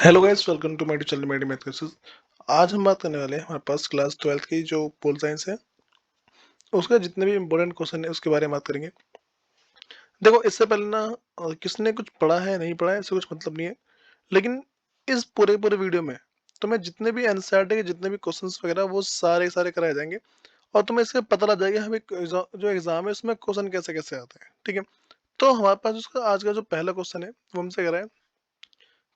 Hello guys, welcome to my channel Medi Math Classes. आज हम बात करने वाले हैं हमारे पास क्लास 12th की जो पोल साइंस है उसका जितने भी इम्पोर्टेंट क्वेश्चन है उसके बारे में बात करेंगे। देखो, इससे पहले ना किसने कुछ पढ़ा है नहीं पढ़ा है इससे कुछ मतलब नहीं है, लेकिन इस पूरे पूरे वीडियो में तुम्हें जितने भी एनसीईआरटी के जितने भी क्वेश्चंस वगैरह वो सारे सारे कराए जाएंगे और तुम्हें इससे पता लग जाएगा हमें जो एग्जाम है उसमें क्वेश्चन कैसे कैसे आते हैं। ठीक है, तो हमारे पास उसका आज का जो पहला क्वेश्चन है वो हमसे कह रहा है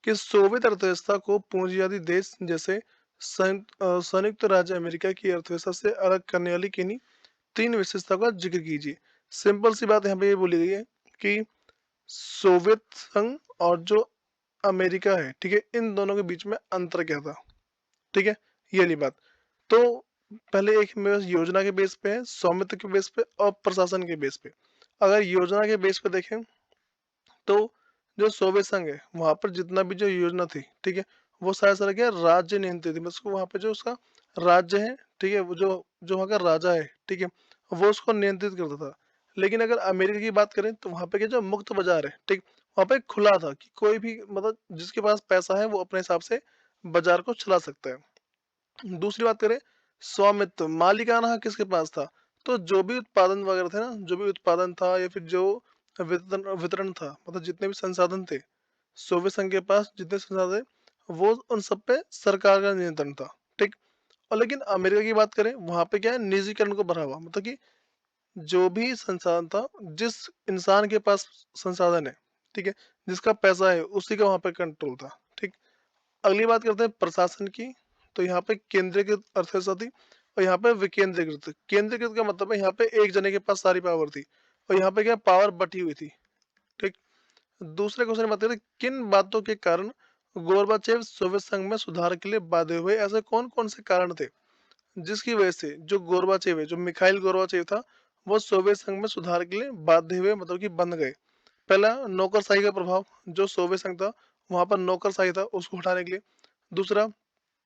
कि सोवियत अर्थव्यवस्था को पूंजीवादी देश जैसे संयुक्त राज्य अमेरिका की अर्थव्यवस्था से अलग करने वाली किन्हीं तीन विशेषता का जिक्र कीजिए। सिंपल सी बात यहाँ पे ये बोली गई है कि सोवियत संघ और जो अमेरिका है, ठीक है, इन दोनों के बीच में अंतर क्या था। ठीक है, ये वाली बात। तो पहले एक मेरे पास योजना के बेस पे है, स्वामित्व के बेस पे और प्रशासन के बेस पे। अगर योजना के बेस पे देखें तो जो सोवियत संघ है वहां पर जितना भी जो योजना थी, ठीक है, वो सारा सारा क्या राज्य नियंत्रित थी। मतलब वहां पे जो उसका राज्य है, ठीक है, वो जो जो वहाँ का राजा है, ठीक है, वो उसको नियंत्रित करता था। लेकिन अगर अमेरिका की बात करें तो वहां पे क्या जो मुक्त बाजार है, ठीक, वहां पे खुला था कि कोई भी मतलब जिसके पास पैसा है वो अपने हिसाब से बाजार को चला सकता है। दूसरी बात करें, स्वामित्व मालिकाना हक किसके पास था। तो जो भी उत्पादन वगैरह थे ना, जो भी उत्पादन था या फिर जो वितरण वितरण था, मतलब जितने भी संसाधन थे सोवियत संघ के पास, जितने संसाधन थे वो उन सब पे सरकार का नियंत्रण था। ठीक। और लेकिन अमेरिका की बात करें वहां पे क्या है, निजीकरण को बढ़ावा, मतलब कि जो भी संसाधन था, जिस इंसान के पास संसाधन है, ठीक है, जिसका पैसा है उसी का वहां पे कंट्रोल था। ठीक। अगली बात करते हैं प्रशासन की। तो यहाँ पे केंद्रीकृत अर्थव्यवस्था थी और यहाँ पे विकेंद्रीकृत। केंद्रीकृत का मतलब है यहाँ पे एक जने के पास सारी पावर थी और यहाँ पे क्या पावर बटी हुई थी। ठीक। दूसरे क्वेश्चन में बात करें, किन बातों के कारण गोरबाचेव सोवियत संघ में सुधार के लिए बाध्य हुए। ऐसे कौन कौन से कारण थे जिसकी वजह से जो गोरबाचेव है, जो मिखाइल गोरबाचेव था, वो सोवियत संघ में सुधार के लिए बाध्य हुए, मतलब कि बंद गए। पहला, नौकरशाही का प्रभाव। जो सोवियत संघ था वहां पर नौकरशाही था, उसको हटाने के लिए। दूसरा,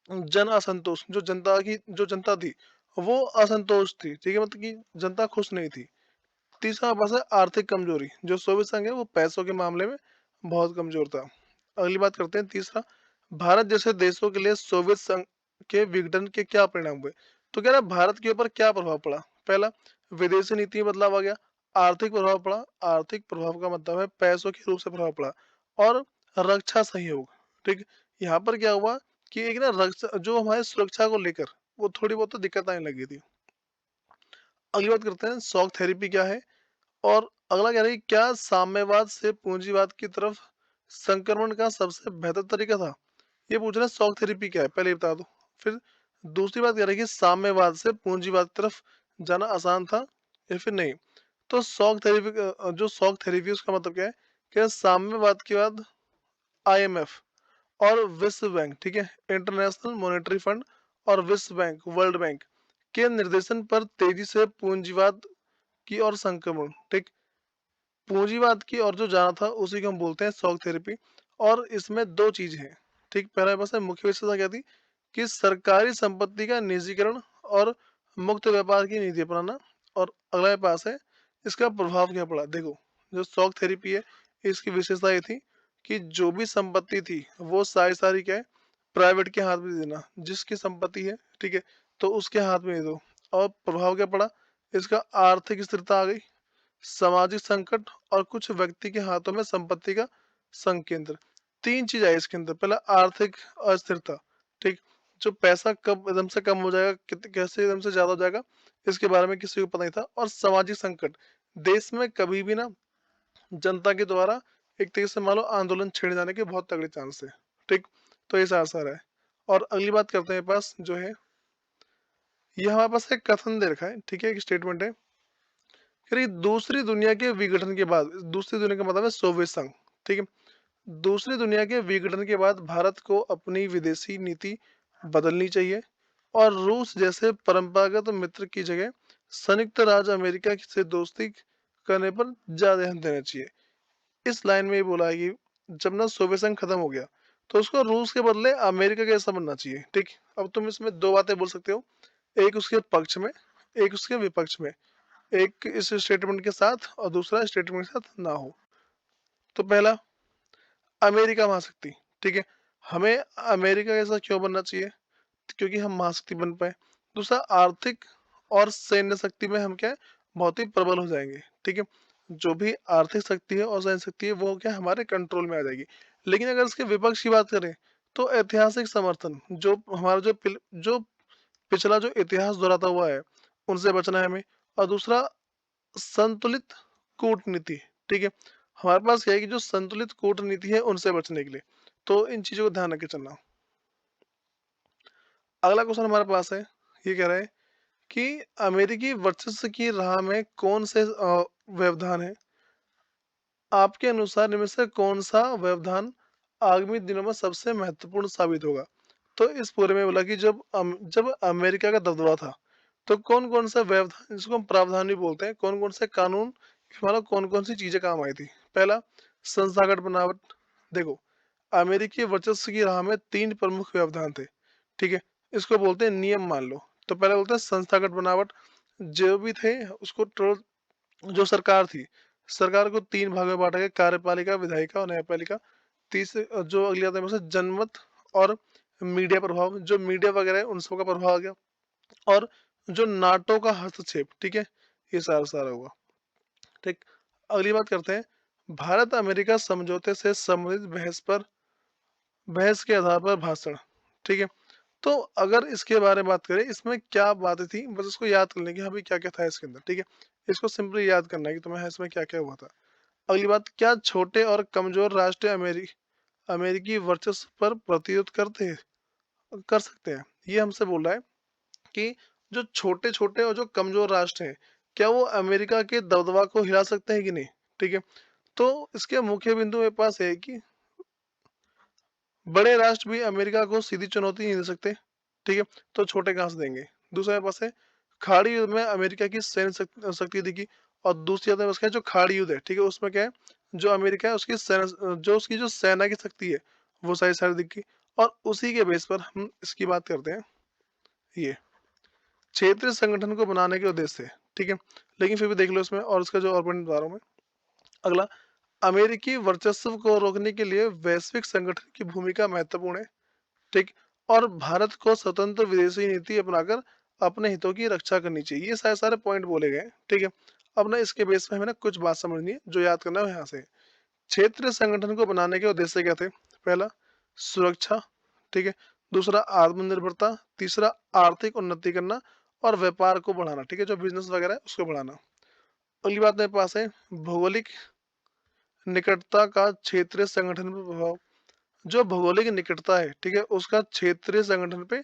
जन असंतोष। जो जनता थी वो असंतोष थी, ठीक है, मतलब कि जनता खुश नहीं थी। तीसरा बस है आर्थिक कमजोरी। जो सोवियत संघ है वो पैसों के मामले में बहुत कमजोर था। अगली बात करते हैं तीसरा, भारत जैसे देशों के लिए सोवियत संघ के विघटन के क्या परिणाम हुए। तो कह रहा है भारत के ऊपर क्या प्रभाव पड़ा। पहला, विदेशी नीति में बदलाव आ गया। आर्थिक प्रभाव पड़ा। आर्थिक प्रभाव का मतलब है पैसों के रूप से प्रभाव पड़ा। और रक्षा सहयोग। ठीक। यहाँ पर क्या हुआ कि एक ना रक्षा, जो हमारे सुरक्षा को लेकर वो थोड़ी बहुत तो दिक्कत आने लगी थी। अगली बात करते हैं शॉक थेरेपी क्या है। और अगला कह रहा है कि क्या साम्यवाद से पूंजीवाद की तरफ संक्रमण का सबसे बेहतर तरीका था। ये पूछ रहे हैं शॉक थेरेपी क्या है, पहले ये बता दो। फिर दूसरी बात कह रही है कि साम्यवाद से पूंजीवाद की तरफ जाना आसान था या फिर नहीं। तो शॉक थेरेपी जो शॉक थेरेपी उसका मतलब क्या है कि साम्यवाद के बाद आईएमएफ और विश्व बैंक, ठीक है, इंटरनेशनल मॉनेटरी फंड और विश्व बैंक, वर्ल्ड बैंक के निर्देशन पर तेजी से पूंजीवाद की और संक्रमण, ठीक, पूंजीवाद की और जो जाना था उसी को हम बोलते हैं शॉक थेरेपी। और इसमें दो चीज है। ठीक, पहला बस है मुख्य विशेषता क्या थी कि सरकारी संपत्ति का निजीकरण और मुक्त व्यापार की नीति अपनाना। और अगला पास है इसका प्रभाव क्या पड़ा। देखो, जो शॉक थेरेपी है इसकी विशेषता ये थी कि जो भी संपत्ति थी वो सारी सारी क्या है प्राइवेट के हाथ में देना। जिसकी संपत्ति है, ठीक है, तो उसके हाथ में दे दो। और प्रभाव क्या पड़ा, इसका आर्थिक स्थिरता आ गई, सामाजिक संकट और कुछ व्यक्ति के हाथों में संपत्ति का संकेंद्र। तीन चीज आई इसके अंदर। पहला, आर्थिक अस्थिरता। ठीक, जो पैसा कब एकदम से कम हो जाएगा, कैसे एकदम से ज्यादा हो जाएगा, इसके बारे में किसी को पता नहीं था। और सामाजिक संकट, देश में कभी भी ना जनता के द्वारा एक तरीके से मान लो आंदोलन छेड़ जाने के बहुत तगड़े चांस है। ठीक, तो ये आसार है। और अगली बात करते हैं पास जो है, ये हमारे पास एक कथन दे रखा है, ठीक है, एक स्टेटमेंट है। फिर ये दूसरी दुनिया के विघटन के बाद, दूसरी दुनिया का मतलब है सोवियत संघ, ठीक है, दूसरी दुनिया के विघटन के बाद भारत को अपनी विदेशी नीति बदलनी चाहिए और रूस जैसे परंपरागत मित्र की जगह संयुक्त राज्य अमेरिका से दोस्ती करने पर ज्यादा ध्यान देना चाहिए। इस लाइन में ये बोला है कि जब ना सोवियत संघ खत्म हो गया तो उसको रूस के बदले अमेरिका कैसा बनना चाहिए। ठीक, अब तुम इसमें दो बातें बोल सकते हो, एक उसके पक्ष में, एक उसके विपक्ष में। एक इस स्टेटमेंट के साथ और दूसरा स्टेटमेंट के साथ ना हो। तो पहला, अमेरिका महाशक्ति, ठीक है, हमें अमेरिका जैसा क्यों बनना चाहिए? क्योंकि हम महाशक्ति बन पाए। दूसरा, आर्थिक और सैन्य शक्ति में हम क्या है, बहुत ही प्रबल हो जाएँगे, ठीक है? जो भी आर्थिक शक्ति है और सैन्य शक्ति है वो क्या है, हमारे कंट्रोल में आ जाएगी। लेकिन अगर इसके विपक्ष की बात करें, तो ऐतिहासिक समर्थन जो हमारा जो पिछला जो इतिहास दोहराता हुआ है, उनसे बचना है हमें। और दूसरा, संतुलित कूटनीति, ठीक है? हमारे पास क्या है कि जो संतुलित कूटनीति है उनसे बचने के लिए, तो इन चीज़ों को ध्यान रख के चलना। अगला क्वेश्चन हमारे पास है, ये कह रहा है कि अमेरिकी वर्चस्व की राह में कौन से व्यवधान है? आपके अनुसार इनमें से कौन-सा व्यवधान आगामी दिनों में सबसे महत्वपूर्ण साबित होगा? तो इस पूरे में बोला कि जब अमेरिका का दबदबा था, तो कौन-कौन सा व्यवधान, जिसको हम प्रावधान भी बोलते हैं, कौन-कौन से कानून, मतलब कौन-कौन सी चीज़ें काम आई थी? पहला, संस्थागत बनावट। देखो, अमेरिकी वर्चस्व की राह में 3 प्रमुख व्यवधान थे, ठीक है? इसको बोलते हैं नियम, मान लो। तो पहले बोलते हैं संस्थागत बनावट, जो भी थे उसको जो सरकार थी, सरकार को 3 भागों में बाँटा गया, कार्यपालिका, विधायिका और न्यायपालिका। जो अगली आता है उसमें जनमत और मीडिया प्रभाव, जो मीडिया वगैरह है उन सबका प्रभाव आ गया। और जो नाटो का हस्तक्षेप, ठीक है? ये सारा हुआ, ठीक। अगली बात करते हैं, भारत अमेरिका समझौते से संबंधित बहस के आधार पर भाषण, ठीक है? तो अगर इसके बारे में बात करें, इसमें क्या बातें थी, बस इसको याद कर लें कि हाँ भाई क्या-क्या था इसके अंदर, ठीक है? इसको सिंपली याद करना है कि तुम्हें इसमें क्या-क्या हुआ था। अगली बात, क्या छोटे और कमजोर राष्ट्र अमेरिकी वर्चस्व पर प्रतिरोध कर सकते हैं? ये हमसे बोल रहा है कि जो छोटे-छोटे और जो कमजोर राष्ट्र हैं, क्या वो अमेरिका के दबदबा को हिला सकते हैं कि नहीं? ठीक है? तो इसके मुख्य बिंदु मेरे पास है कि बड़े राष्ट्र भी अमेरिका को सीधी चुनौती नहीं दे सकते, ठीक है? तो छोटे कहाँ से देंगे? दूसरा मेरे पास है, खाड़ी युद्ध में अमेरिका की सैन्य शक्ति दिखी। और दूसरी बात मेरे पास क्या है, जो खाड़ी युद्ध है, ठीक है? उसमें क्या है, जो अमेरिका है उसकी उसकी जो सेना की शक्ति है, वो सारी दिखी। और उसी के बेस पर हम इसकी बात करते हैं, ये क्षेत्रीय संगठन को बनाने के उद्देश्य से, ठीक है? लेकिन फिर भी देख लो इसमें, और इसका जो और पॉइंट बता रहा हूँ मैं। अगला, अमेरिकी वर्चस्व को रोकने के लिए वैश्विक संगठन की भूमिका महत्वपूर्ण है, ठीक। और भारत को स्वतंत्र विदेशी नीति अपनाकर अपने हितों की रक्षा करनी चाहिए। ये सारे सारे पॉइंट बोले गए हैं, ठीक है। अब ना इसके बेस पे हमें ना कुछ बात समझनी है, जो याद करना है यहाँ से। क्षेत्रीय संगठन को बनाने के उद्देश्य क्या थे? पहला, सुरक्षा, ठीक है। दूसरा, आत्मनिर्भरता। तीसरा, आर्थिक उन्नति करना और व्यापार को बढ़ाना, ठीक है, जो बिजनेस वगैरह है उसको बढ़ाना। अगली बात मेरे पास है, भौगोलिक निकटता का क्षेत्रीय संगठन पर प्रभाव। जो भौगोलिक निकटता है, ठीक है, उसका क्षेत्रीय संगठन पे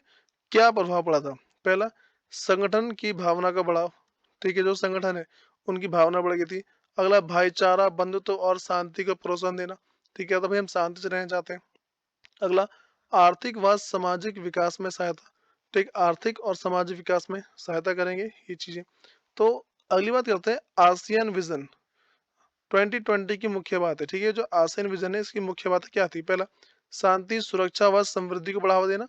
क्या प्रभाव पड़ा था? पहला, संगठन की भावना का बढ़ाव, ठीक है, जो संगठन है उनकी भावना बढ़ गई थी। अगला, भाईचारा, बंधुत्व और शांति को प्रोत्साहन देना, ठीक है, तो भाई हम शांति से रहना चाहते हैं। अगला, आर्थिक व सामाजिक विकास में सहायता, ठीक, आर्थिक और सामाजिक विकास में सहायता करेंगे ये चीजें। तो अगली बात करते हैं, आसियान विजन 2020 की मुख्य बात है, ठीक है, जो आसियान विजन है इसकी मुख्य बात क्या थी? पहला, शांति, सुरक्षा व समृद्धि को बढ़ावा देना।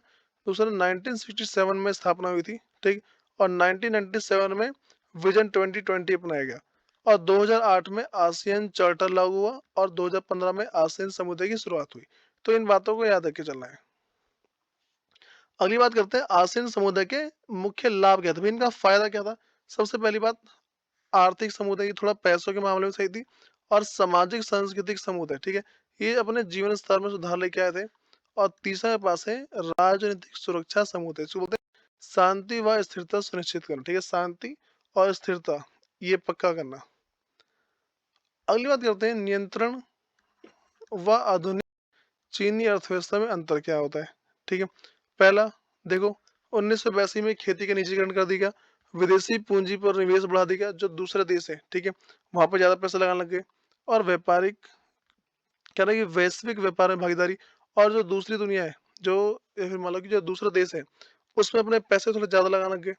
दूसरा, 1967 में स्थापना हुई थी, ठीक। और 1997 में विजन 2020 अपनाया गया। और 2008 में आसियान चार्टर लागू हुआ और 2015 में आसियान समुदाय की शुरुआत हुई। तो इन बातों को याद रख के चलना है। अगली बात करते हैं, आसियान समुदाय के मुख्य लाभ क्या थे, भाई इनका फायदा क्या था? सबसे पहली बात, आर्थिक समुदाय, थोड़ा पैसों के मामले में सही थी। और सामाजिक सांस्कृतिक समुदाय, ठीक है, ये अपने जीवन स्तर में सुधार लेके आए थे। और तीसरा मेरे पास है, राजनीतिक सुरक्षा समुदाय, इसको बोलते हैं शांति व स्थिरता सुनिश्चित करना, ठीक है, शांति और स्थिरता ये पक्का करना। अगली बात करते हैं, नियंत्रण व आधुनिक चीनी अर्थव्यवस्था में अंतर क्या होता है? ठीक है, पहला, देखो, 1982 में खेती का निजीकरण कर दिया गया, विदेशी पूंजी पर निवेश बढ़ा दिया गया, जो दूसरे देश है, ठीक है, वहां पर ज्यादा पैसा लगाने लग गए। और व्यापारिक, क्या ना कि वैश्विक व्यापार में भागीदारी। और जो दूसरी दुनिया है, जो या फिर मान लो कि जो दूसरा देश है, उसमें अपने पैसे थोड़े ज्यादा लगाने लग गए।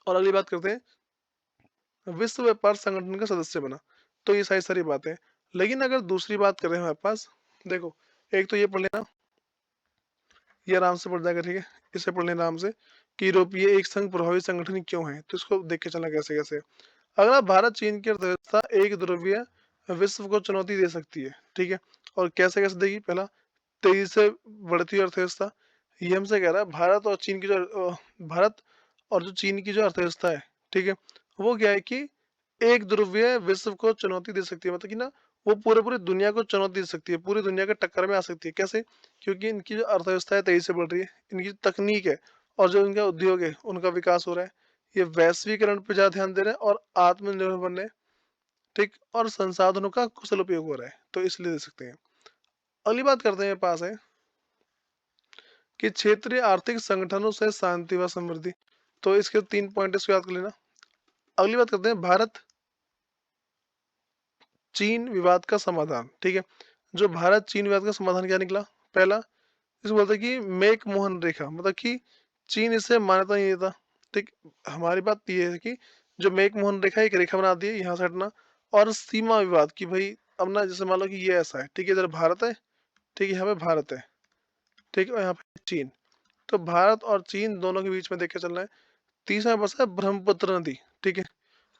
और अगली बात करते हैं, विश्व व्यापार संगठन का सदस्य बना। तो ये सारी बातें हैं। लेकिन अगर दूसरी बात करें हमारे पास, देखो, एक तो ये पढ़ लेना, ये आराम से पड़ जाएगा, ठीक है, इसे पढ़ लेना आराम से, कि यूरोपीय एक संघ प्रभावी संगठन क्यों है, तो इसको देख के चलना कैसे कैसे। अगला, भारत चीन की अर्थव्यवस्था एक ध्रुवीय विश्व को चुनौती दे सकती है, ठीक है, और कैसे कैसे देगी? पहला, तेजी से बढ़ती हुई अर्थव्यवस्था। ये हमसे कह रहा है भारत और चीन की जो भारत और जो चीन की जो अर्थव्यवस्था है, ठीक है? वो क्या है कि एक ध्रुवीय विश्व को चुनौती दे सकती है, मतलब कि ना वो पूरे-पूरी दुनिया को चुनौती दे सकती है, पूरी दुनिया के टक्कर में आ सकती है। कैसे? क्योंकि इनकी जो अर्थव्यवस्था है तेजी से बढ़ रही है, इनकी जो तकनीक है और जो इनका उद्योग है, उनका विकास हो रहा है। ये वैश्वीकरण पे ज़्यादा ध्यान दे रहे हैं और आत्मनिर्भर बन रहे हैं, ठीक? और संसाधनों का कुशल उपयोग हो रहा है, तो इसलिए दे सकते हैं। अगली बात करते हैं, मेरे पास है कि क्षेत्रीय आर्थिक संगठनों से शांति व समृद्धि। तो इसके 3 पॉइंट इसको याद कर लेना। अगली बात करते हैं भारत चीन विवाद का समाधान, ठीक है? जो भारत चीन विवाद का समाधान क्या निकला? पहला, इसको बोलते हैं कि मेक मोहन रेखा, मतलब कि चीन इसे मान्यता नहीं देता, ठीक? हमारी बात ये है कि जो मेक मोहन रेखा, एक रेखा बना दी है, यहाँ से हटना। और सीमा विवाद की भाई, अब ना जैसे मान लो कि ये ऐसा है, ठीक है? इधर भारत है, ठीक है? यहाँ पे भारत है, ठीक है? और यहाँ पे चीन। तो भारत और चीन दोनों के बीच में देख के चलना है। तीसरा बसा है ब्रह्मपुत्र नदी, ठीक है?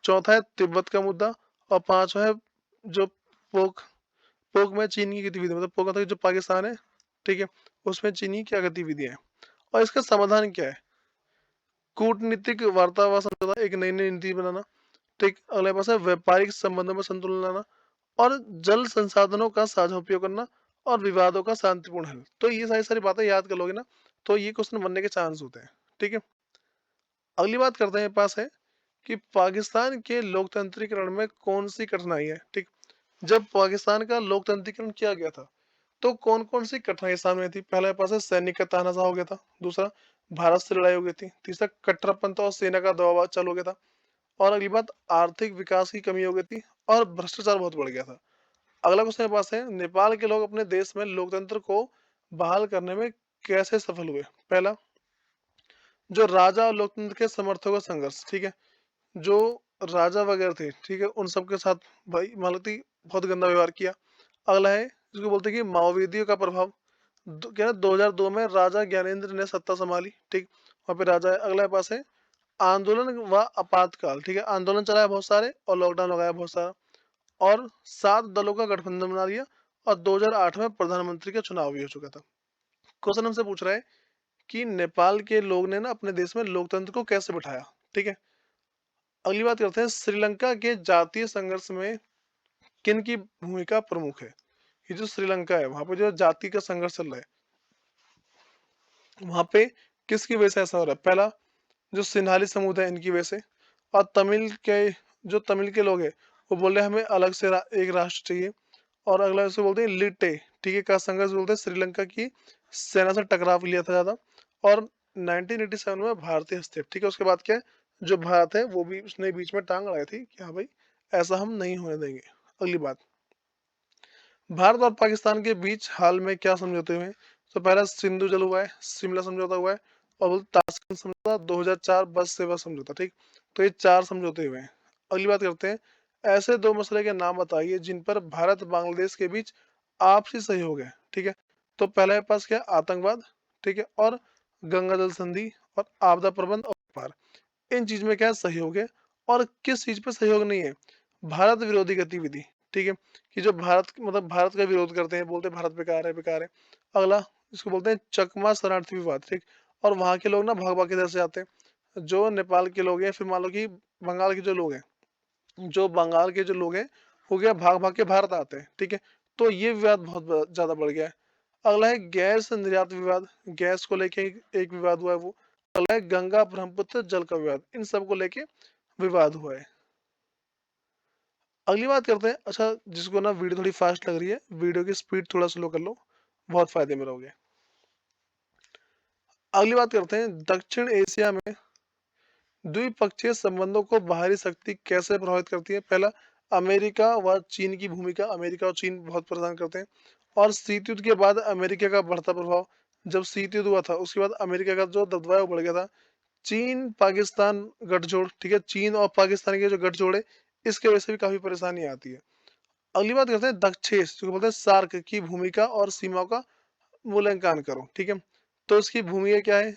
चौथा है तिब्बत का मुद्दा। और पांचवा है जो पोक पोक में चीन की गतिविधि, मतलब पोक मतलब जो पाकिस्तान है, ठीक है? उसमें चीन की क्या गतिविधियां हैं और इसका समाधान क्या है? कूटनीतिक वार्ता व समझौता, एक नई नई नीति बनाना, ठीक? अगले पास है व्यापारिक संबंधों में संतुलन लाना और जल संसाधनों का साझा उपयोग करना और विवादों का शांतिपूर्ण हल। तो ये सारी सारी बातें याद कर लोगे ना, तो ये क्वेश्चन बनने के चांस होते हैं, ठीक है? अगली बात करते हैं, मेरे पास है कि पाकिस्तान के लोकतंत्रीकरण में कौन सी कठिनाई है, ठीक? जब पाकिस्तान का लोकतंत्रीकरण किया गया था, तो कौन कौन सी कठिनाई सामने आई थी? पहला पास है सैनिक का तानाशाह हो गया था। दूसरा, भारत से लड़ाई हो गई थी। तीसरा, कट्टरपंथ और सेना का दबाव चालू हो गया था। और अगली बात, आर्थिक विकास की कमी हो गई थी और भ्रष्टाचार बहुत बढ़ गया था। अगला क्वेश्चन मेरे पास है, नेपाल के लोग अपने देश में लोकतंत्र को बहाल करने में कैसे सफल हुए? पहला, जो राजा और लोकतंत्र के समर्थकों का संघर्ष, ठीक है? जो राजा वगैरह थे, ठीक है? उन सबके साथ भाई मालती बहुत गंदा व्यवहार किया। अगला है जिसको बोलते हैं कि माओवादियों का प्रभाव। क्या है, 2002 में राजा ज्ञानेंद्र ने सत्ता संभाली, ठीक? वहाँ पे राजा है। अगला पास है आंदोलन व आपातकाल, ठीक है? आंदोलन चलाया बहुत सारे और लॉकडाउन लगाया बहुत सारा। और 7 दलों का गठबंधन बना लिया और 2008 में प्रधानमंत्री का चुनाव भी हो चुका था। क्वेश्चन हमसे पूछ रहा है कि नेपाल के लोग ने ना अपने देश में लोकतंत्र को कैसे बिठाया, ठीक है? अगली बात करते हैं, श्रीलंका के जातीय संघर्ष में किन की भूमिका प्रमुख है? ये जो श्रीलंका है, वहां पे जो जाति का संघर्ष चल रहा है, वहां पे किसकी वजह से ऐसा हो रहा है? पहला, जो सिंहाली समुदाय है, इनकी वजह से। और तमिल के लोग हैं, वो बोल रहे हैं हमें अलग से एक राष्ट्र चाहिए। और अगला इसे बोलते हैं लिट्टे, ठीक है? का संघर्ष बोलते हैं श्रीलंका की सेना से टकराव लिया था ज्यादा। और 1987 में भारतीय हस्तक्षेप, ठीक है? उसके बाद क्या है, जो भारत है वो भी उसने बीच में टांग अड़ाई थी कि हाँ भाई ऐसा हम नहीं होने देंगे। अगली बात, भारत और पाकिस्तान के बीच हाल में क्या समझौते हुए हैं? तो पहला सिंधु जल हुआ है, शिमला समझौता हुआ है और ताशकंद समझौता, 2004 बस सेवा समझौता, ठीक? तो ये 4 समझौते हुए हैं। अगली बात करते हैं, ऐसे 2 मसले के नाम बताइए जिन पर भारत बांग्लादेश के बीच आपसी सहयोग है, ठीक है? तो पहला है पास क्या, आतंकवाद, ठीक है? और गंगा जल संधि और आपदा प्रबंध और व्यापार। इन चीज में क्या सहयोग है और किस चीज पे सहयोग नहीं है? भारत विरोधी गतिविधि, ठीक है? कि जो मतलब भारत का विरोध करते हैं, बोलते हैं भारत बेकार है, बेकार है। अगला, इसको बोलते हैं चकमा शरणार्थी विवाद, ठीक? और वहां के लोग ना भाग भाग के इधर से आते हैं, जो नेपाल के लोग हैं, फिर मान लो कि बंगाल के जो लोग हैं, जो बंगाल के जो लोग हैं, हो गया भाग भाग के भारत आते हैं, ठीक है? तो ये विवाद बहुत ज्यादा बढ़ गया है। अगला है गैस निर्यात विवाद, गैस को लेके एक विवाद हुआ है वो। अगला है गंगा ब्रह्मपुत्र जल का विवाद, इन सब को लेके विवाद हुआ है। अगली बात करते हैं, अच्छा जिसको ना वीडियो थोड़ी फास्ट लग रही है, वीडियो की स्पीड थोड़ा स्लो कर लो, बहुत फायदे में रहोगे। अगली बात करते हैं, दक्षिण एशिया में द्विपक्षीय संबंधों को बाहरी शक्ति कैसे प्रभावित करती है? पहला, अमेरिका व चीन की भूमिका, अमेरिका और चीन बहुत प्रदान करते हैं। और शीत युद्ध के बाद अमेरिका का बढ़ता प्रभाव, जब शीत युद्ध हुआ था उसके बाद अमेरिका का जो दबदबा है वो बढ़ गया था। चीन पाकिस्तान गठजोड़, ठीक है? चीन और पाकिस्तान के जो गठजोड़ है, इसके वजह से भी काफी परेशानी आती है। अगली बात करते हैं दक्षेश, जो बोलते हैं सार्क की भूमिका और सीमाओं का मूल्यांकन करो, ठीक है? तो इसकी भूमिका क्या है?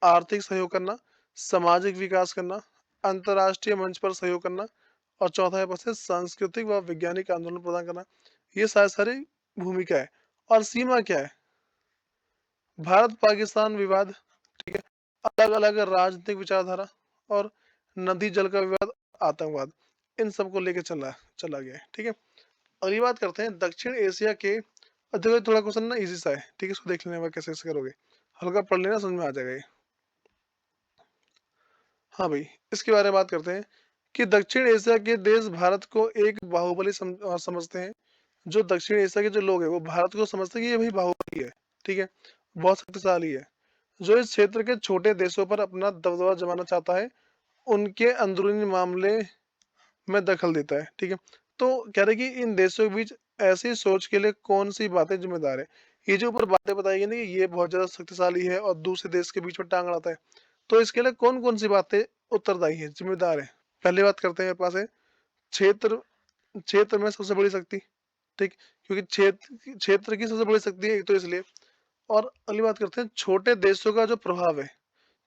आर्थिक सहयोग करना, सामाजिक विकास करना, अंतर्राष्ट्रीय मंच पर सहयोग करना और चौथा है बस है सांस्कृतिक व वैज्ञानिक आंदोलन प्रदान करना। ये सारी सारी भूमिका है। और सीमा क्या है? भारत पाकिस्तान विवाद, ठीक है, अलग अलग राजनीतिक विचारधारा और नदी जल का विवाद, आतंकवाद, इन सबको लेके चला चला गया है, ठीक है। अगली बात करते हैं दक्षिण एशिया के। देखो ये थोड़ा क्वेश्चन ना इजी सा है, ठीक है, इसको देख लेने में कैसे कैसे करोगे, हल्का पढ़ लेना, समझ में आ जाएगा ये। हाँ भाई, इसके बारे में बात करते हैं कि दक्षिण एशिया के देश भारत को एक बाहुबली समझते हैं। जो दक्षिण एशिया के जो लोग हैं वो भारत को समझते हैं कि ये भाई बाहुबली है, ठीक है, बहुत शक्तिशाली है, जो इस क्षेत्र के छोटे देशों पर अपना दबदबा जमाना चाहता है, उनके अंदरूनी मामले में दखल देता है, ठीक है। तो कह रहे कि इन देशों के बीच ऐसी सोच के लिए कौन सी बातें जिम्मेदार है। ये जो ऊपर बातें बताई गई ना कि ये बहुत ज्यादा शक्तिशाली है और दूसरे देश के बीच में टांग अड़ाता है, तो इसके लिए कौन कौन सी बातें उत्तरदायी है, जिम्मेदार है। पहली बात करते हैं, मेरे पास है क्षेत्र, क्षेत्र में सबसे बड़ी शक्ति, ठीक, क्योंकि क्षेत्र क्षेत्र की सबसे बड़ी शक्ति है एक तो इसलिए। और अगली बात करते हैं छोटे देशों का जो प्रभाव है,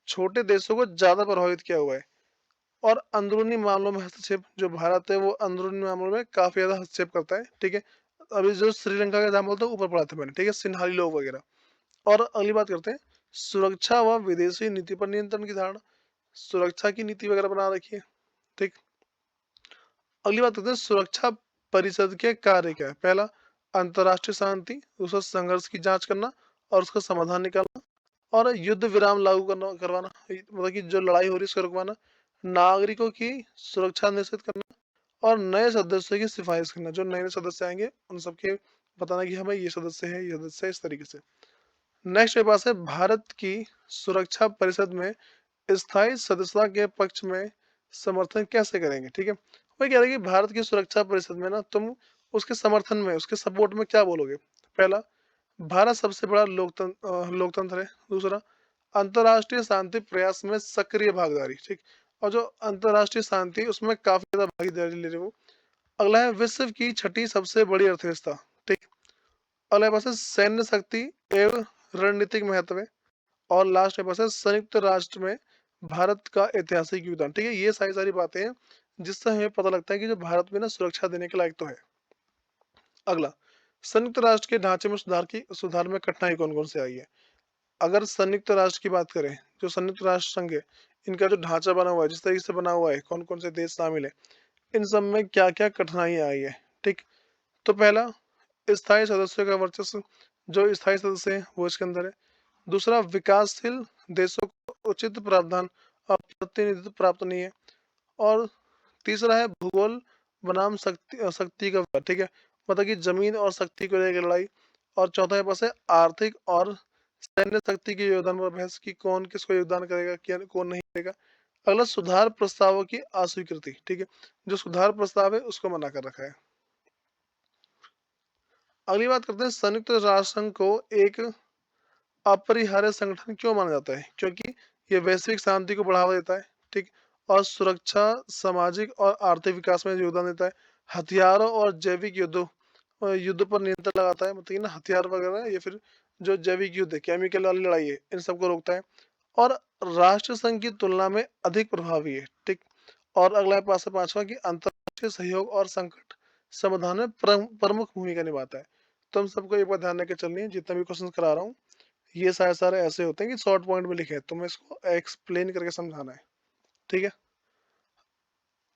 छोटे देशों को ज्यादा प्रभावित किया हुआ है। और अंदरूनी मामलों में हस्तक्षेप, जो भारत है वो अंदरूनी मामलों में काफी ज्यादा हस्तक्षेप करता है, ठीक है। अभी जो श्रीलंका का एग्जाम्पल था ऊपर पढ़ा था मैंने, ठीक है, सिन्हाली लोग वगैरह। और अगली बात करते हैं सुरक्षा व विदेशी नीति पर नियंत्रण की धारणा, सुरक्षा की नीति वगैरह बना रखी है, ठीक। अगली बात करते हैं सुरक्षा परिषद के कार्य क्या है। पहला, अंतर्राष्ट्रीय शांति, दूसरा संघर्ष की जांच करना और उसका समाधान निकालना, और युद्ध विराम लागू करना करवाना, मतलब कि जो लड़ाई हो रही है उसको रुकवाना, नागरिकों की सुरक्षा निश्चित करना, और नए सदस्यों की सिफारिश करना, जो नए नए सदस्य आएंगे उन सबके बताना कि हमें ये सदस्य है, ये सदस्य है, इस तरीके से। नेक्स्ट मेरे पास है भारत की सुरक्षा परिषद में स्थायी सदस्यता के पक्ष में समर्थन कैसे करेंगे, ठीक है। वही कह रहे हैं कि भारत की सुरक्षा परिषद में ना तुम उसके समर्थन में, उसके सपोर्ट में क्या बोलोगे। पहला, भारत सबसे बड़ा लोकतंत्र है। दूसरा, अंतर्राष्ट्रीय शांति प्रयास में सक्रिय भागीदारी, ठीक, और जो अंतर्राष्ट्रीय शांति उसमें काफी ज्यादा भागीदारी ले रहे हो। अगला है विश्व की छठी सबसे बड़ी अर्थव्यवस्था, ठीक। अगला है पास है सैन्य शक्ति एवं रणनीतिक महत्व है। और लास्ट में पास है संयुक्त राष्ट्र में भारत का ऐतिहासिक योगदान, ठीक है। ये सारी सारी बातें हैं जिससे हमें पता लगता है कि जो भारत में ना सुरक्षा देने के लायक तो है। अगला, संयुक्त राष्ट्र के ढांचे में सुधार में कठिनाई कौन कौन से आई है। अगर संयुक्त राष्ट्र की बात करें, जो संयुक्त राष्ट्र संघ है, इनका जो ढांचा बना हुआ है, जिस तरीके से बना हुआ है, कौन कौन से देश शामिल है, इन सब में क्या क्या कठिनाइयां आई है, ठीक। तो पहला, स्थायी सदस्यों का वर्चस्व, जो स्थायी सदस्य है वो इसके अंदर है। दूसरा, विकासशील देशों को उचित प्रावधान और प्रतिनिधित्व प्राप्त नहीं है। और तीसरा है भूगोल बनाम शक्ति का विवाद, ठीक है, मतलब कि जमीन और शक्ति को लेकर लड़ाई। और चौथा है पास है आर्थिक और सैन्य शक्ति के योगदान पर बहस, की कौन किसको योगदान करेगा, क्या कौन नहीं करेगा। अगला, सुधार प्रस्तावों की अस्वीकृति, ठीक है, जो सुधार प्रस्ताव है उसको मना कर रखा है। अगली बात करते हैं संयुक्त राष्ट्र संघ को एक अपरिहार्य संगठन क्यों माना जाता है। क्योंकि ये वैश्विक शांति को बढ़ावा देता है, ठीक, और सुरक्षा, सामाजिक और आर्थिक विकास में योगदान देता है। हथियारों और जैविक युद्ध पर नियंत्रण लगाता है, मतलब कि ना हथियार वगैरह या फिर जो जैविक युद्ध है, केमिकल वाली लड़ाई है, इन सबको रोकता है। और राष्ट्र संघ की तुलना में अधिक प्रभावी है, ठीक। और अगला है पास पांचवा की अंतर्राष्ट्रीय सहयोग और संकट समाधान में प्रमुख भूमिका निभाता है। तो हम सबको एक बार ध्यान रखकर चलनी है, जितना भी क्वेश्चन करा रहा हूँ ये सारे सारे ऐसे होते हैं कि शॉर्ट पॉइंट में लिखे हैं, तो मैं इसको एक्सप्लेन करके समझाना है, ठीक है।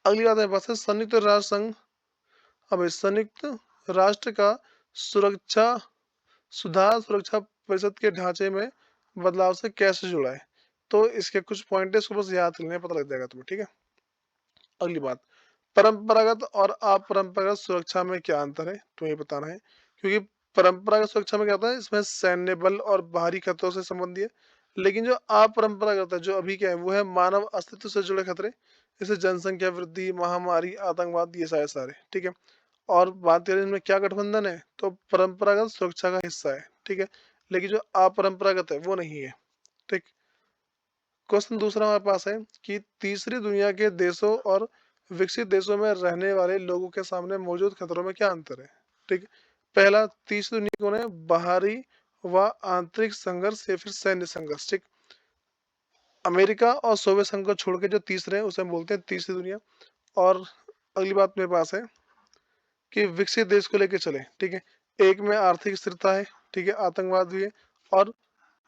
अगली बात है पास है संयुक्त राष्ट्र संघ। अब इस संयुक्त राष्ट्र का सुरक्षा सुरक्षा परिषद के ढांचे में बदलाव से कैसे जुड़ा है। तो इसके कुछ पॉइंट है, इसको बस याद कर लेना, पता लग जाएगा तुम्हें, ठीक है। अगली बात, परंपरागत और अपरंपरागत सुरक्षा में क्या अंतर है, तुम्हें ये बताना है। क्योंकि परंपरागत सुरक्षा में क्या होता है, इसमें सैन्य बल और बाहरी खतरों से संबंधी है। लेकिन जो अपरंपरागत है, जो अभी क्या है, वो है मानव अस्तित्व से जुड़े खतरे, जैसे जनसंख्या वृद्धि, महामारी, आतंकवाद, ये सारे सारे, ठीक है। और बात करें इनमें क्या गठबंधन है, तो परंपरागत सुरक्षा का हिस्सा है, ठीक है, लेकिन जो अपरंपरागत है वो नहीं है, ठीक। क्वेश्चन दूसरा हमारे पास है कि तीसरी दुनिया के देशों और विकसित देशों में रहने वाले लोगों के सामने मौजूद खतरों में क्या अंतर है, ठीक। पहला, तीसरी दुनिया कौन है, बाहरी व आंतरिक संघर्ष या फिर सैन्य संघर्ष, ठीक। अमेरिका और सोवियत संघ को छोड़ के जो तीसरे हैं उसे हम बोलते हैं तीसरी दुनिया। और अगली बात मेरे पास है कि विकसित देश को लेकर चले, ठीक है, एक में आर्थिक स्थिरता है, ठीक है, आतंकवाद भी है, और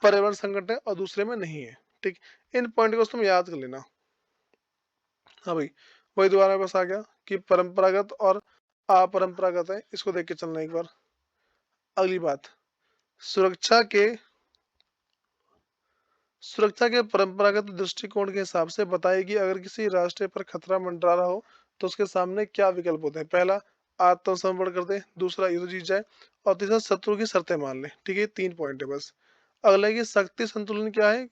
पर्यावरण संकट है और दूसरे में नहीं है। ठीक, इन पॉइंट को तुम याद कर लेना। हाँ भाई, वही दोबारा बस आ गया कि परंपरागत और अपरंपरागत है, इसको देख के चलना एक बार। अगली बात, सुरक्षा के सुरक्षा के परंपरागत दृष्टिकोण के हिसाब से बताइए कि अगर किसी राष्ट्र पर खतरा मंडरा रहा हो तो उसके सामने क्या विकल्प होते हैं। पहला, आत्मसमर्पण कर दे। दूसरा, युद्ध जीत जाए। और तीसरा, शत्रु की शर्तें मान ले। ठीक है, 3 पॉइंट है बस। अगला, की शक्ति संतुलन क्या है,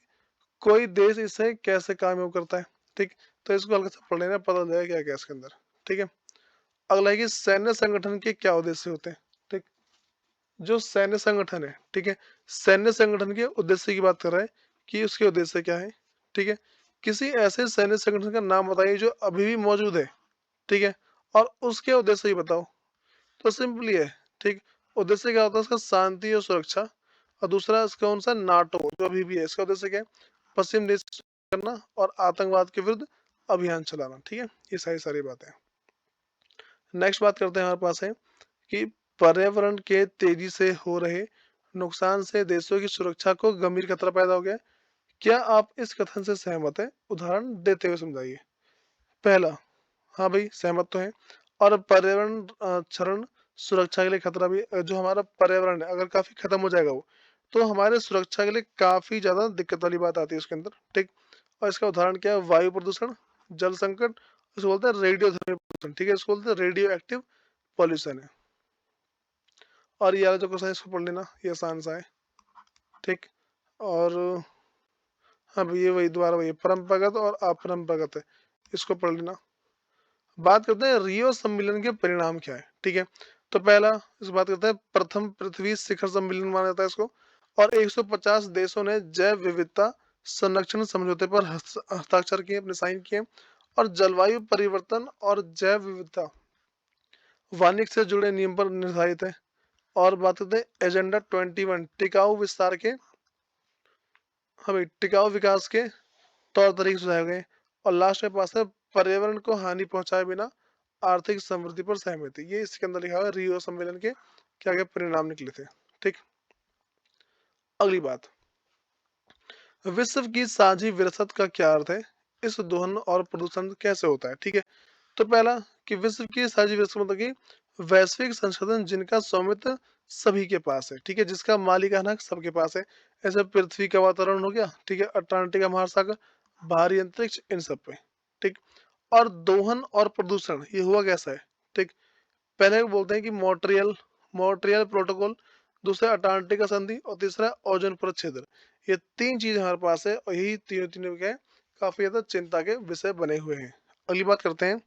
कोई देश इसे कैसे कामयाब करता है। ठीक, तो इसको हल्का सा पढ़ लेना, पता चलेगा क्या क्या है इसके अंदर। ठीक है, अगला है कि सैन्य संगठन के क्या उद्देश्य होते हैं। ठीक, जो सैन्य संगठन है, ठीक है, सैन्य संगठन के उद्देश्य की बात कर रहा है कि उसके उद्देश्य क्या है। ठीक है, किसी ऐसे सैन्य संगठन का नाम बताइए जो अभी भी मौजूद है। ठीक है, और उसके उद्देश्य ही बताओ। तो सिंपली है। ठीक, उद्देश्य क्या होता है उसका, शांति और सुरक्षा। और दूसरा इसका कौन सा, नाटो जो अभी भी है, इसका उद्देश्य क्या है, पश्चिम देश करना और आतंकवाद के विरुद्ध अभियान चलाना। ठीक है, ये सारी सारी बातें। नेक्स्ट बात करते हैं, हमारे पास है कि पर्यावरण के तेजी से हो रहे नुकसान से देशों की सुरक्षा को गंभीर खतरा पैदा हो गया है। क्या आप इस कथन से सहमत हैं? उदाहरण देते हुए समझाइए। पहला, हाँ भाई सहमत तो है। और पर्यावरण क्षरण सुरक्षा के लिए खतरा भी, जो हमारा पर्यावरण है अगर काफी खत्म हो जाएगा वो, तो हमारे सुरक्षा के लिए काफी ज्यादा दिक्कत वाली बात आती है उसके अंदर। ठीक, और इसका उदाहरण क्या है, वायु प्रदूषण, जल संकट, इसको बोलते हैं रेडियो प्रदूषण। ठीक है, इसको बोलते हैं रेडियो एक्टिव पॉल्यूशन है। और ये वाला जो क्वेश्चन है इसको पढ़ लेना, ये आसान सा है। ठीक, और हाँ भाई, ये वही दोबारा वही परंपरागत और अपरंपरागत है, इसको पढ़ लेना। बात करते हैं रियो सम्मेलन के परिणाम क्या है। ठीक है, तो पहला इस बात करते हैं, प्रथम पृथ्वी शिखर सम्मेलन माना जाता है इसको। और 150 देशों ने जैव विविधता संरक्षण समझौते पर हस्ताक्षर किए, अपने साइन किए। और जलवायु परिवर्तन और जैव विविधता वानिक से जुड़े नियम पर निर्धारित है। और बात करते हैं एजेंडा 21 टिकाऊ विस्तार के, हमें टिकाऊ विकास के तौर तरीके सुझाए गए। और लास्ट में पास है, पर्यावरण को हानि पहुंचाए बिना आर्थिक समृद्धि पर सहमति। ये इसके अंदर लिखा हुआ है रियो सम्मेलन के क्या क्या परिणाम निकले थे। ठीक, अगली बात, विश्व की साझी विरासत का क्या अर्थ है, इस दोहन और प्रदूषण कैसे होता है। ठीक है, तो पहला कि विश्व की साझी विरासत मतलब कि वैश्विक संसाधन जिनका स्वामित्व सभी के पास है। ठीक है, जिसका मालिकाना हक सबके पास है। ऐसे पृथ्वी का वातावरण हो गया, ठीक है, अटलांटिका महासागर, बाहरी अंतरिक्ष, इन सब पे। ठीक, और दोहन और प्रदूषण ये हुआ कैसा है। ठीक, पहले बोलते हैं कि मॉन्ट्रियल मॉन्ट्रियल प्रोटोकॉल, दूसरा अटलांटिका संधि, और तीसरा ओजोन परत क्षेत्र। ये 3 चीज हमारे पास है और यही तीनों तीनों क्या है, काफी ज्यादा चिंता के विषय बने हुए हैं। अगली बात करते हैं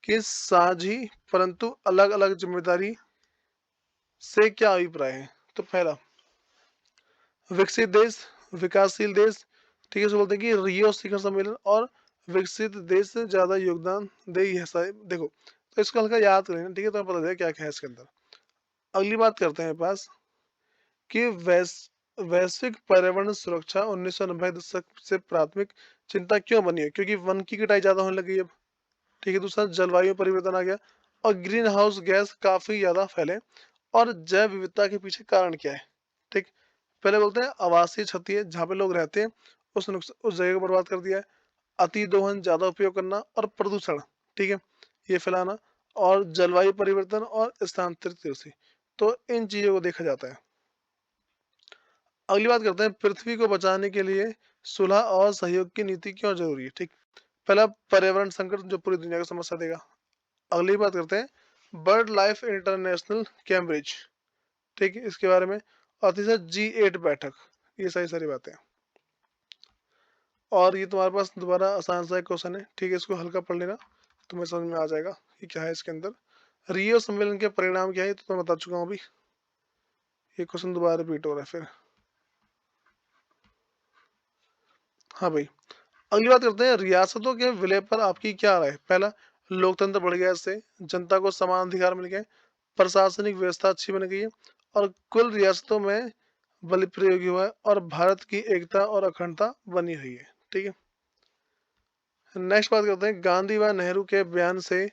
कि साझी परंतु अलग अलग जिम्मेदारी से क्या अभिप्राय है। तो पहला, विकसित देश, विकासशील देश। ठीक है, इसको बोलते हैं कि रियो शिखर सम्मेलन और विकसित देश से ज्यादा योगदान दे, ये देखो। तो इसको हल्का याद कर लेना। ठीक है, तो पता चलेगा क्या क्या है इसके अंदर। अगली बात करते हैं पास कि वैश्विक पर्यावरण सुरक्षा 1990 दशक से प्राथमिक चिंता क्यों बनी है, क्योंकि वन की कटाई ज्यादा होने लगी है अब। ठीक है, दूसरा जलवायु परिवर्तन आ गया। और ग्रीन हाउस गैस काफी ज्यादा फैले। और जैव विविधता के पीछे कारण क्या है। ठीक, पहले बोलते हैं आवासीय क्षति है, जहाँ पे लोग रहते हैं उस जगह को बर्बाद कर दिया है। अति दोहन, ज्यादा उपयोग करना, और प्रदूषण, ठीक है, ये फैलाना। और जलवायु परिवर्तन और स्थानांतरित कृषि, तो इन चीजों को देखा जाता है। अगली बात करते हैं, पृथ्वी को बचाने के लिए सुलह और सहयोग की नीति क्यों जरूरी है। ठीक, पहला, पर्यावरण संकट जो पूरी दुनिया को समस्या देगा। अगली बात करते हैं बर्ड लाइफ इंटरनेशनल कैम्ब्रिज। ठीक है, इसके बारे में। और तीसरा, G8 बैठक। ये सारी सारी बातें। और ये तुम्हारे पास दोबारा आसान सा क्वेश्चन है। ठीक है, इसको हल्का पढ़ लेना, तुम्हें समझ में आ जाएगा कि क्या है इसके अंदर। रियो सम्मेलन के परिणाम क्या है, तो मैं बता चुका हूँ अभी। ये क्वेश्चन दोबारा रिपीट हो रहा है फिर। हाँ भाई, अगली बात करते हैं रियासतों के विलय पर आपकी क्या राय है। पहला, लोकतंत्र बढ़ गया, इससे जनता को समान अधिकार मिल गए, प्रशासनिक व्यवस्था अच्छी बन गई है, और कुल रियासतों में बल प्रयोग हुआ है, और भारत की एकता और अखंडता बनी हुई है। ठीक है, नेक्स्ट बात करते हैं गांधी व नेहरू के बयान से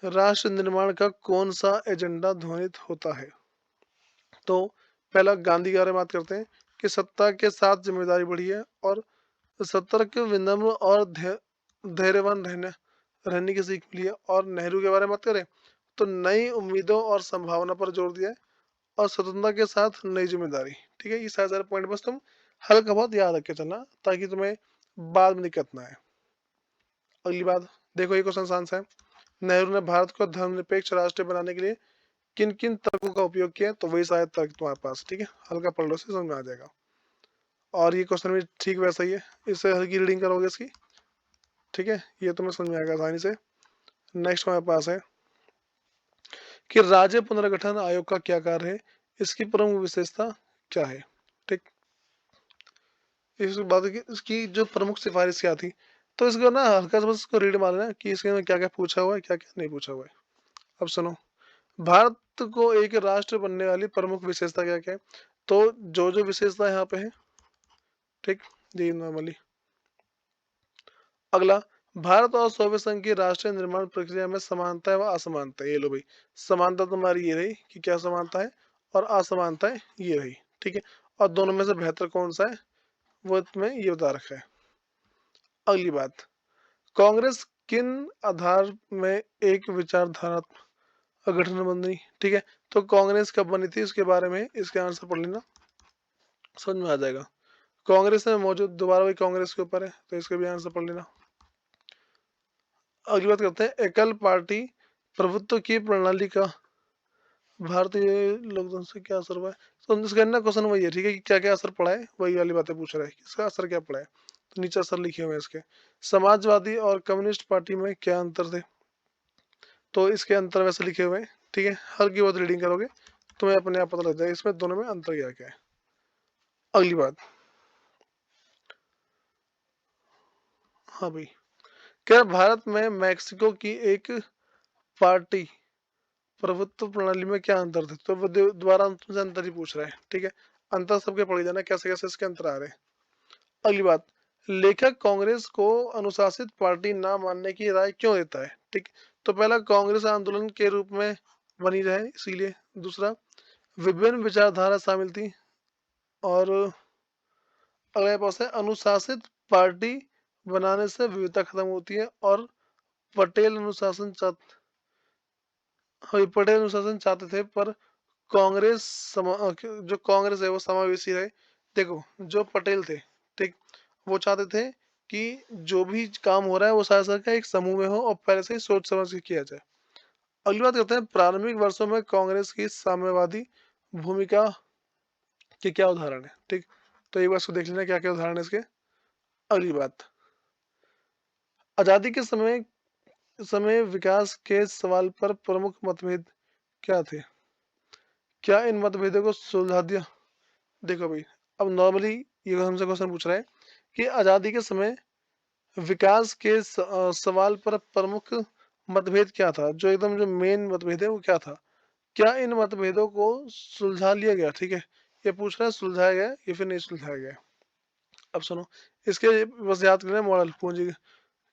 राष्ट्र निर्माण का कौन सा एजेंडा ध्वनित होता है। तो पहला, गांधी के बारे में बात करते हैं कि सत्ता के साथ जिम्मेदारी बढ़ी है और सतर्क, विनम्र और धैर्यवान रहने की सीख मिली है। और नेहरू के बारे में बात करें तो नई उम्मीदों और संभावना पर जोर दिया है और स्वतंत्रता के साथ नई जिम्मेदारी। ठीक है, ये सारे सारे पॉइंट बस तुम हल्का बहुत याद रख के चलना ताकि तुम्हें बाद में दिक्कत ना आए। अगली बात देखो, ये क्वेश्चन आंसर है, नेहरू ने भारत को धर्मनिरपेक्ष राष्ट्र बनाने के लिए किन किन तर्कों का उपयोग किया, तो वही शायद तर्क तुम्हारे पास। ठीक है, हल्का पढ़ लो, से समझ में आ जाएगा। और ये क्वेश्चन भी ठीक वैसा ही है, इससे हल्की रीडिंग करोगे इसकी। ठीक है, ये तुम्हें समझ में आएगा आसानी से। नेक्स्ट हमारे पास है कि राज्य पुनर्गठन आयोग का क्या कार्य है, इसकी प्रमुख विशेषता क्या है। ठीक, इस बात की इसकी जो प्रमुख सिफारिश क्या थी, तो इसको ना हल्का सा बस इसको रीड मार लेना कि इसके में क्या क्या पूछा हुआ है, क्या क्या नहीं पूछा हुआ है। अब सुनो, भारत को एक राष्ट्र बनने वाली प्रमुख विशेषता क्या क्या है, तो जो जो विशेषता यहाँ पे है, ठीक, ये नॉर्मली। अगला, भारत और सोवियत संघ की राष्ट्रीय निर्माण प्रक्रिया में समानता व असमानता। ये लो भाई, समानता तुम्हारी ये रही कि क्या समानता है, और असमानता ये रही। ठीक है, और दोनों में से बेहतर कौन सा है वो तुम्हें ये बता रखा है। अगली बात, कांग्रेस किन आधार में एक विचारधारा गठन बनी। ठीक है, तो कांग्रेस कब बनी थी इसके बारे में इसके आंसर पढ़ लेना, समझ में आ जाएगा। कांग्रेस में मौजूद, दोबारा वही कांग्रेस के ऊपर है तो इसका भी आंसर पढ़ लेना। अगली बात करते हैं, एकल पार्टी प्रभुत्व की प्रणाली का भारतीय लोकतंत्र से क्या असर हुआ है। तो इसका ना क्वेश्चन वही है, ठीक है, कि क्या क्या असर पड़ा है, वही वाली बातें पूछ रहा है कि इसका असर क्या पड़ा है। तो नीचे असर लिखे हुए हैं इसके, समाजवादी और कम्युनिस्ट पार्टी में क्या अंतर थे, तो इसके अंतर वैसे लिखे हुए हैं। ठीक है, हल्की बहुत रीडिंग करोगे तुम्हें अपने आप पता लग जाएगा इसमें दोनों में अंतर क्या क्या है। अगली बात, हाँ भाई, क्या भारत में मैक्सिको की एक पार्टी प्रभुत्व प्रणाली में क्या अंतर थे, तो वो दोबारा तुमसे अंतर ही पूछ रहा है। ठीक है, अंतर सबके पढ़ जाना कैसे कैसे इसके अंतर आ रहे हैं। अगली बात, लेखक कांग्रेस को अनुशासित पार्टी ना मानने की राय क्यों देता है। ठीक, तो पहला, कांग्रेस आंदोलन के रूप में बनी रहे इसीलिए। दूसरा, विभिन्न विचारधारा शामिल थी। और अगले पास है, अनुशासित पार्टी बनाने से विविधता खत्म होती है। और पटेल अनुशासन पटेल अनुशासन चाहते थे पर कांग्रेस जो कांग्रेस है वो समावेशी रहे। देखो, जो पटेल थे, ठीक, वो चाहते थे कि जो भी काम हो रहा है वो सारा सारा का एक समूह में हो और पहले से ही सोच समझ के किया जाए। अगली बात करते हैं, प्रारंभिक वर्षों में कांग्रेस की साम्यवादी भूमिका के क्या उदाहरण है। ठीक, तो एक बार इसको देख लेना क्या क्या उदाहरण है इसके। अगली बात, आजादी के समय विकास के सवाल पर प्रमुख मतभेद क्या थे, क्या इन मतभेदों को सुलझा दिया। देखो भाई, अब नॉर्मली ये हमसे क्वेश्चन पूछ रहा है कि आजादी के समय विकास के सवाल पर प्रमुख मतभेद क्या था, जो एकदम जो मेन मतभेद है वो क्या था, क्या इन मतभेदों को सुलझा लिया गया। ठीक है, ये पूछ रहा है सुलझाया गया या फिर नहीं सुलझाया गया। अब सुनो, इसके बस याद करना मॉडल पूंजी,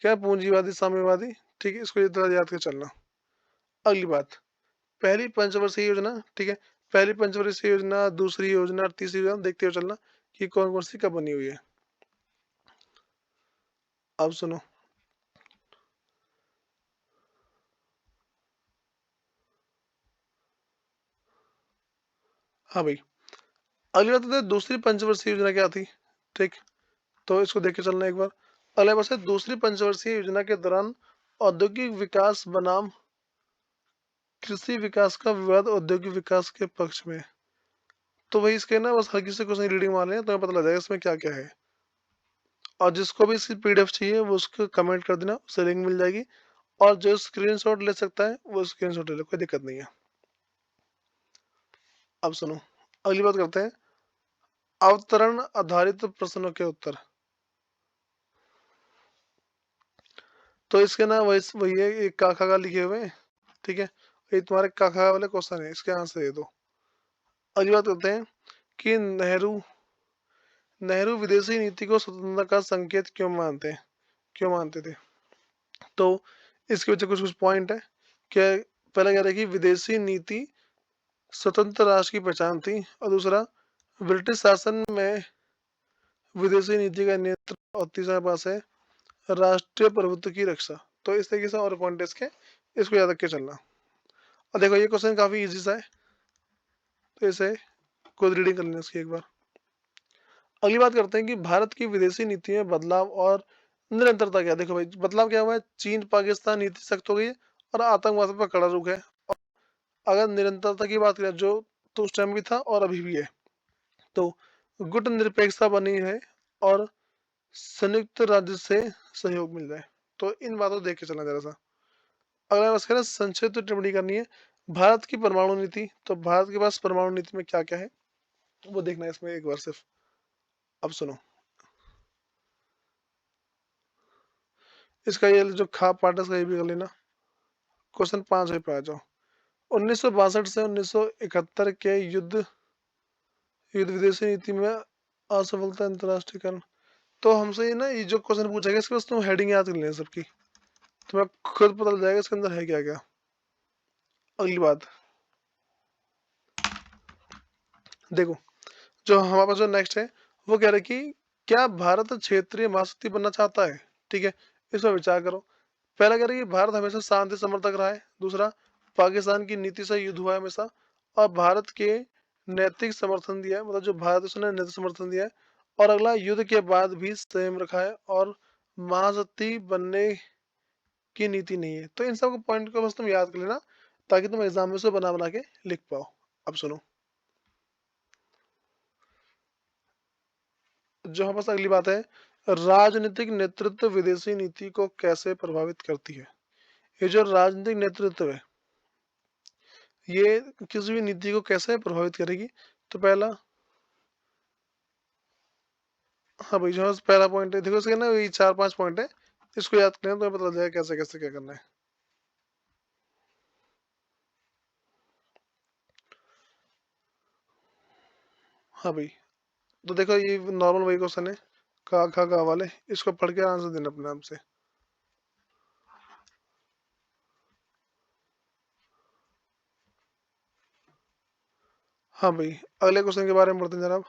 क्या है, पूंजीवादी साम्यवादी। ठीक है, इसको इतना याद कर चलना। अगली बात, पहली पंचवर्षीय योजना। ठीक है, पहली पंचवर्षीय योजना, दूसरी योजना, तीसरी योजना, देखते हुए चलना कि कौन कौन सी कब बनी हुई है। अब सुनो, हाँ भाई, अगली बात है दूसरी पंचवर्षीय योजना क्या थी। ठीक, तो इसको देख के चलना एक बार। अगला बात है, दूसरी पंचवर्षीय योजना के दौरान औद्योगिक विकास बनाम कृषि विकास का विवाद औद्योगिक विकास के पक्ष में। तो वही इसके ना बस हल्की से क्वेश्चन रीडिंग मार लें तो पता लग जाएगा इसमें क्या क्या है। और जिसको भी इसकी पीडीएफ चाहिए वो उसको कमेंट कर देना, उसे लिंक मिल जाएगी। और जो स्क्रीनशॉट ले सकता है वो स्क्रीनशॉट ले लो, कोई दिक्कत नहीं है। अब सुनो, अगली बात करते हैं, अवतरण आधारित प्रश्नों के उत्तर। तो इसके ना वही वही है, एक काका का लिखे हुए हैं। ठीक है, ये तुम्हारे काका वाले क्वेश्चन है, इसके आंसर दे दो। अगली बात करते हैं कि नेहरू विदेशी नीति को स्वतंत्रता का संकेत क्यों मानते थे। तो इसके वजह कुछ कुछ पॉइंट है कि पहला कह रहा है कि विदेशी नीति स्वतंत्र राष्ट्र की पहचान थी। और दूसरा, ब्रिटिश शासन में विदेशी नीति का नियंत्रण और तीसरा पास है राष्ट्रीय प्रभुत्व की रक्षा। तो इस तरीके से और पॉइंट इसके, इसको याद रख के चलना। और देखो ये क्वेश्चन काफी इजी सा है, तो इसे खुद रीडिंग कर लेना इसकी एक बार। अगली बात करते हैं कि भारत की विदेशी नीति में बदलाव और निरंतरता क्या। देखो भाई बदलाव क्या हुआ है, चीन पाकिस्तान नीति सख्त हो गई है और आतंकवाद पर कड़ा रुख है। अगर निरंतरता की बात करें जो तो उस टाइम भी था और अभी भी है, तो गुट निरपेक्षता बनी है और संयुक्त राज्य से सहयोग मिल रहा है। तो इन बातों को देख के चलना जरा सा। अगला बस करें संक्षिप्त टिप्पणी करनी है भारत की परमाणु नीति। तो भारत के पास परमाणु नीति में क्या क्या है वो देखना है इसमें एक बार सिर्फ। अब सुनो इसका, ये जो खा पार्ट है इसका ये भी कर लेना। क्वेश्चन 5 पे आ जाओ। 1962 से 1971 के युद्ध युद्ध विदेशी नीति में असफलता अंतर्राष्ट्रीयकरण। तो हमसे ये ना ये जो क्वेश्चन पूछा गया इसके बस तुम हेडिंग याद कर लेना सबकी, तुम्हें खुद पता चल जाएगा इसके अंदर है क्या क्या। अगली बात देखो, जो हमारे पास जो नेक्स्ट है वो कह रहा है कि क्या भारत क्षेत्रीय महाशक्ति बनना चाहता है। ठीक है, इस पर विचार करो। पहला कह रहा है कि भारत हमेशा शांति समर्थक रहा है। दूसरा, पाकिस्तान की नीति से युद्ध हुआ है हमेशा और भारत के नैतिक समर्थन दिया है, मतलब जो भारत है उसने नैतिक समर्थन दिया है। और अगला, युद्ध के बाद भी संयम रखा है और महाशक्ति बनने की नीति नहीं है। तो इन सब पॉइंट को बस तुम याद कर लेना ताकि तुम एग्जाम में से बना बना के लिख पाओ। अब सुनो जो हमारे पास अगली बात है, राजनीतिक नेतृत्व विदेशी नीति को कैसे प्रभावित करती है। ये जो राजनीतिक नेतृत्व है ये किसी भी नीति को कैसे प्रभावित करेगी। तो पहला, हाँ भाई जो हमारे पास पहला पॉइंट है, देखो इसके ना ये 4-5 पॉइंट है, इसको याद करें तो पता चल जाएगा कैसे कैसे क्या करना है। हाँ भाई, तो देखो ये नॉर्मल वही क्वेश्चन है, का खा गा वाले, इसको पढ़ के आंसर देना अपने नाम से। हाँ भाई, अगले क्वेश्चन के बारे में पढ़ते हैं जनाब।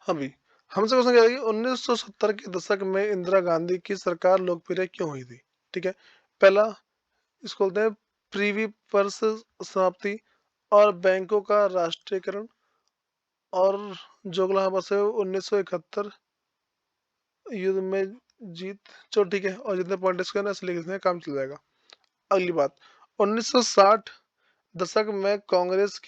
हाँ भाई, हमसे क्वेश्चन क्या है कि 1970 के दशक में इंदिरा गांधी की सरकार लोकप्रिय क्यों हुई थी। ठीक है, पहला इसको बोलते हैं प्रीवी पर्स समाप्ति और बैंकों का राष्ट्रीयकरण, और जो अगला हमारे पास है 1971 युद्ध में जीत। चलो ठीक है, और जितने पॉइंट इसके ना इसलिए लिखने काम चल जाएगा। अगली बात, 1960 दशक में कांग्रेस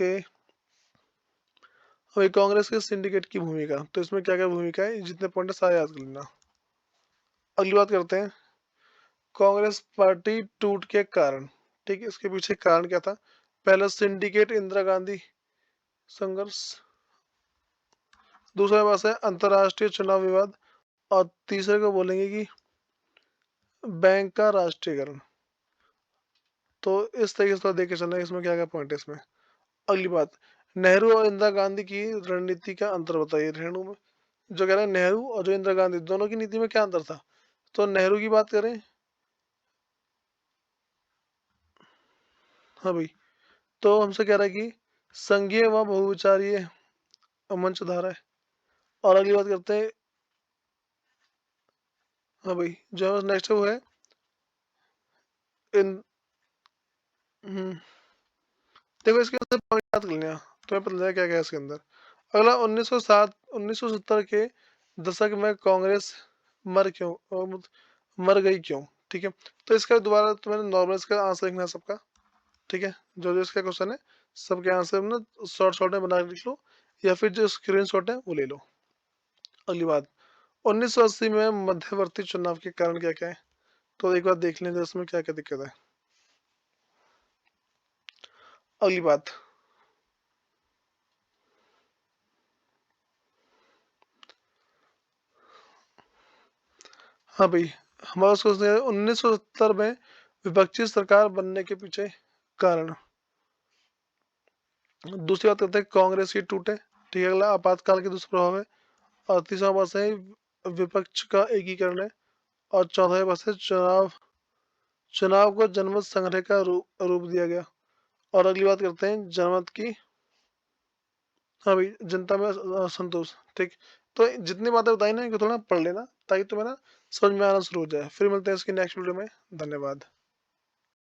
के सिंडिकेट की भूमिका। तो इसमें क्या क्या भूमिका है, जितने पॉइंट है सारे याद कर लेना। अगली बात करते हैं कांग्रेस पार्टी टूट के कारण। ठीक है, इसके पीछे कारण क्या था। पहला, सिंडिकेट इंदिरा गांधी संघर्ष। दूसरा पास है अंतर्राष्ट्रीय चुनाव विवाद। और तीसरे को बोलेंगे कि बैंक का राष्ट्रीयकरण। तो इस तरीके से देख के चलना है इसमें क्या क्या पॉइंट है इसमें। अगली बात, नेहरू और इंदिरा गांधी की रणनीति का अंतर बताइए। नेहरू में जो कह रहे हैं नेहरू और जो इंदिरा गांधी दोनों की नीति में क्या अंतर था। तो नेहरू की बात करें, हाँ भाई, तो हमसे कह रहा है कि संघीय व बहुविचारीय मंच धारा है। और अगली बात करते हैं, हाँ भाई जो नेक्स्ट है वो है इन हम्म, देखो इसके अंदर पॉइंट याद कर लेना, तुम्हें पता चलेगा क्या क्या है इसके अंदर। अगला, 1970 के दशक में कांग्रेस मर क्यों मर गई क्यों। ठीक है, तो इसका दोबारा तुम्हें नॉर्मल इसका आंसर लिखना है सबका। ठीक है, जो जो इसका क्वेश्चन है सबके आंसर ना शॉर्ट शॉर्ट में बना के लिख लो या फिर जो स्क्रीन शॉट है वो ले लो। अगली बात, 1980 में मध्यवर्ती चुनाव के कारण क्या क्या है। तो एक बार देख लें इसमें क्या क्या दिक्कत है। अगली बात, हाँ भाई, हमारा सोचते हैं 1970 में विपक्षी सरकार बनने के पीछे कारण। दूसरी बात करते हैं कांग्रेस की टूटे। ठीक है, अगला आपातकाल के दुष्प्रभाव है। और तीसरा बस है विपक्ष का एकीकरण है। और चौथा बस है चुनाव चुनाव को जनमत संग्रह का रूप दिया गया। और अगली बात करते हैं जनमत की। हाँ भाई, जनता में असंतोष। ठीक। तो जितनी बातें बताई ना, इनको थोड़ा पढ़ लेना ताकि तुम्हें ना समझ में आना शुरू हो जाए। फिर मिलते हैं इसकी नेक्स्ट वीडियो में। धन्यवाद।